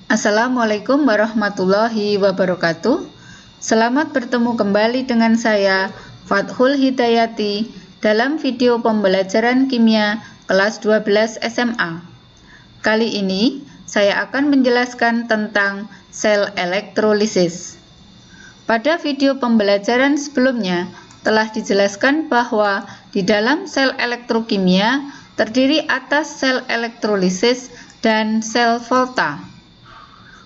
Assalamualaikum warahmatullahi wabarakatuh. Selamat bertemu kembali dengan saya, Fathul Hidayati, dalam video pembelajaran kimia kelas 12 SMA. Kali ini, saya akan menjelaskan tentang sel elektrolisis. Pada video pembelajaran sebelumnya, telah dijelaskan bahwa di dalam sel elektrokimia terdiri atas sel elektrolisis dan sel volta.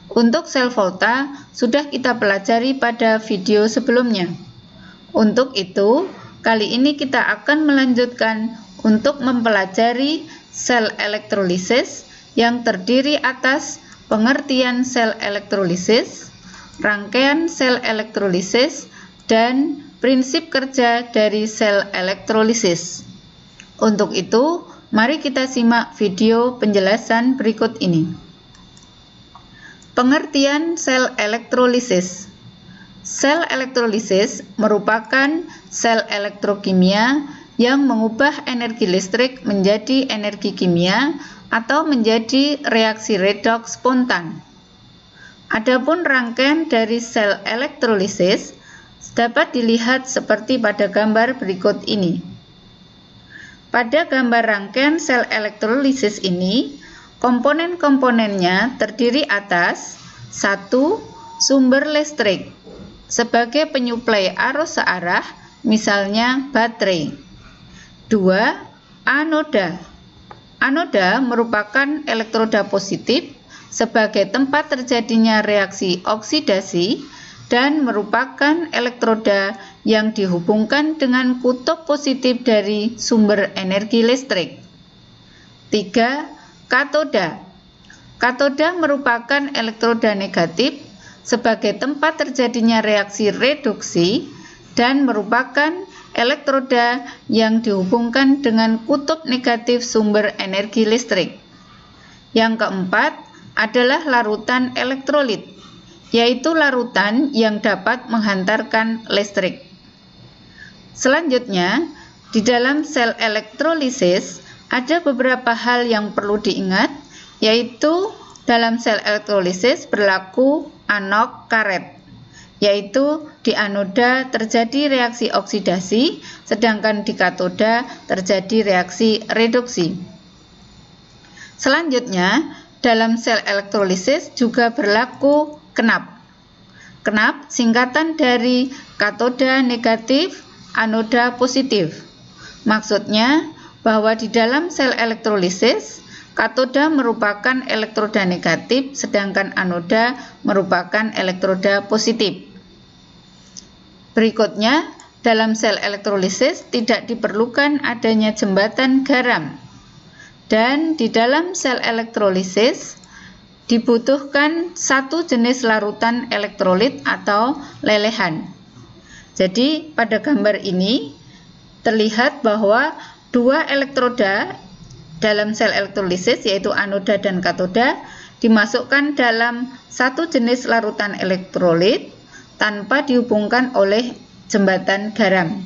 Untuk sel volta sudah kita pelajari pada video sebelumnya. Untuk itu, kali ini kita akan melanjutkan untuk mempelajari sel elektrolisis yang terdiri atas pengertian sel elektrolisis, rangkaian sel elektrolisis, dan prinsip kerja dari sel elektrolisis. Untuk itu, mari kita simak video penjelasan berikut ini. Pengertian sel elektrolisis. Sel elektrolisis merupakan sel elektrokimia yang mengubah energi listrik menjadi energi kimia atau menjadi reaksi redoks spontan. Adapun rangkaian dari sel elektrolisis dapat dilihat seperti pada gambar berikut ini. Pada gambar rangkaian sel elektrolisis ini, komponen-komponennya terdiri atas 1. Sumber listrik sebagai penyuplai arus searah, misalnya baterai. 2. Anoda. Anoda merupakan elektroda positif sebagai tempat terjadinya reaksi oksidasi dan merupakan elektroda yang dihubungkan dengan kutub positif dari sumber energi listrik. 3. Katoda. Katoda merupakan elektroda negatif sebagai tempat terjadinya reaksi reduksi dan merupakan elektroda yang dihubungkan dengan kutub negatif sumber energi listrik. Yang keempat adalah larutan elektrolit, yaitu larutan yang dapat menghantarkan listrik. Selanjutnya, di dalam sel elektrolisis ada beberapa hal yang perlu diingat, yaitu dalam sel elektrolisis berlaku anok karet, yaitu di anoda terjadi reaksi oksidasi, sedangkan di katoda terjadi reaksi reduksi. Selanjutnya, dalam sel elektrolisis juga berlaku kenap. Kenap singkatan dari katoda negatif, anoda positif. Maksudnya bahwa di dalam sel elektrolisis, katoda merupakan elektroda negatif, sedangkan anoda merupakan elektroda positif. Berikutnya, dalam sel elektrolisis tidak diperlukan adanya jembatan garam. Dan di dalam sel elektrolisis dibutuhkan satu jenis larutan elektrolit atau lelehan. Jadi pada gambar ini terlihat bahwa dua elektroda dalam sel elektrolisis, yaitu anoda dan katoda, dimasukkan dalam satu jenis larutan elektrolit tanpa dihubungkan oleh jembatan garam.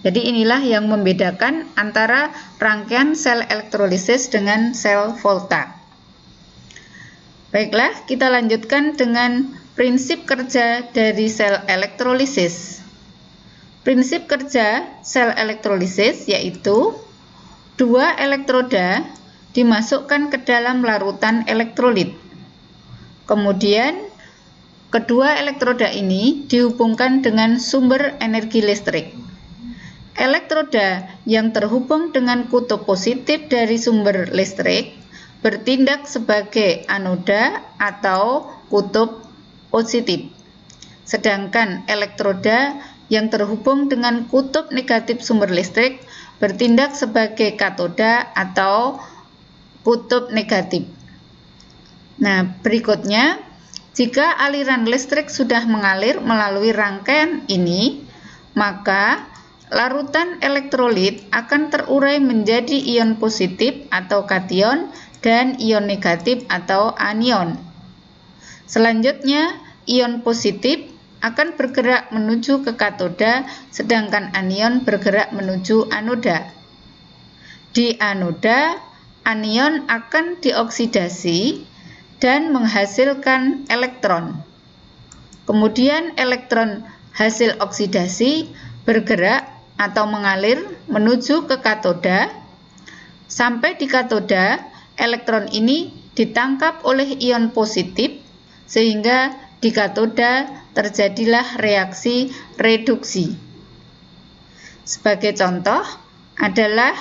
Jadi inilah yang membedakan antara rangkaian sel elektrolisis dengan sel volta. Baiklah, kita lanjutkan dengan prinsip kerja dari sel elektrolisis. Prinsip kerja sel elektrolisis yaitu dua elektroda dimasukkan ke dalam larutan elektrolit. Kemudian, kedua elektroda ini dihubungkan dengan sumber energi listrik. Elektroda yang terhubung dengan kutub positif dari sumber listrik bertindak sebagai anoda atau kutub positif. Sedangkan elektroda yang terhubung dengan kutub negatif sumber listrik bertindak sebagai katoda atau kutub negatif. Nah, berikutnya, jika aliran listrik sudah mengalir melalui rangkaian ini, maka larutan elektrolit akan terurai menjadi ion positif atau kation dan ion negatif atau anion. Selanjutnya, ion positif akan bergerak menuju ke katoda, sedangkan anion bergerak menuju anoda. Di anoda, anion akan dioksidasi dan menghasilkan elektron. Kemudian elektron hasil oksidasi bergerak atau mengalir menuju ke katoda. Sampai di katoda, elektron ini ditangkap oleh ion positif sehingga di katoda terjadilah reaksi reduksi. Sebagai contoh adalah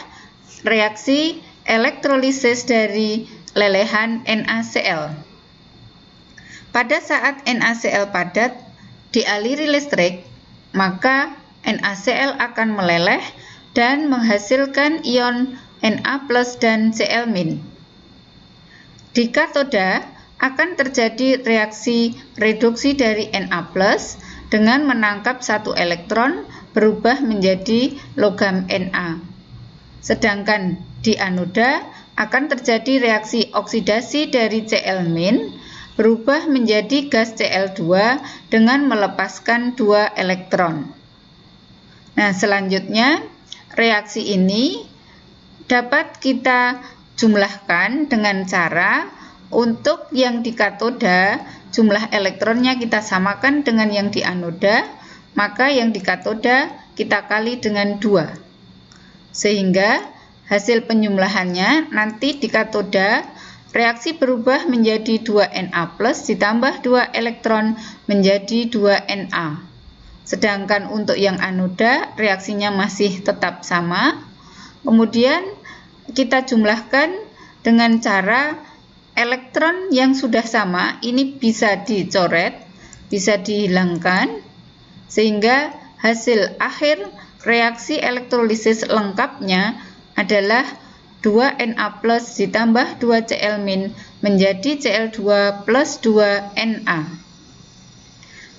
reaksi elektrolisis dari lelehan NaCl. Pada saat NaCl padat dialiri listrik, maka NaCl akan meleleh dan menghasilkan ion Na+ dan Cl-. Di katoda akan terjadi reaksi reduksi dari Na+ dengan menangkap satu elektron berubah menjadi logam Na. Sedangkan di anoda akan terjadi reaksi oksidasi dari Cl- berubah menjadi gas Cl2 dengan melepaskan 2 elektron. Nah, selanjutnya reaksi ini dapat kita jumlahkan dengan cara untuk yang di katoda jumlah elektronnya kita samakan dengan yang di anoda, maka yang di katoda kita kali dengan 2. Sehingga hasil penjumlahannya nanti di katoda reaksi berubah menjadi 2Na+ ditambah 2 elektron menjadi 2Na. Sedangkan untuk yang anoda reaksinya masih tetap sama. Kemudian kita jumlahkan dengan cara elektron yang sudah sama ini bisa dicoret, bisa dihilangkan, sehingga hasil akhir reaksi elektrolisis lengkapnya adalah 2Na+ ditambah 2 Cl- menjadi Cl2 plus 2Na.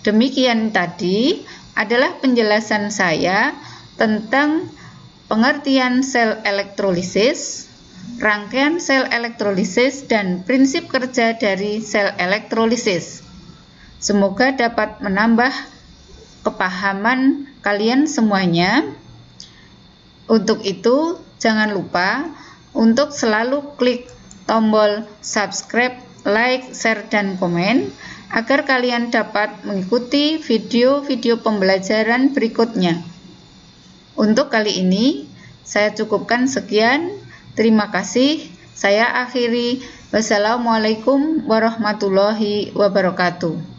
Demikian tadi adalah penjelasan saya tentang pengertian sel elektrolisis, rangkaian sel elektrolisis, dan prinsip kerja dari sel elektrolisis. Semoga dapat menambah kepahaman kalian semuanya. Untuk itu, jangan lupa untuk selalu klik tombol subscribe, like, share, dan komen agar kalian dapat mengikuti video-video pembelajaran berikutnya. Untuk kali ini, saya cukupkan sekian. Terima kasih. Saya akhiri. Wassalamualaikum warahmatullahi wabarakatuh.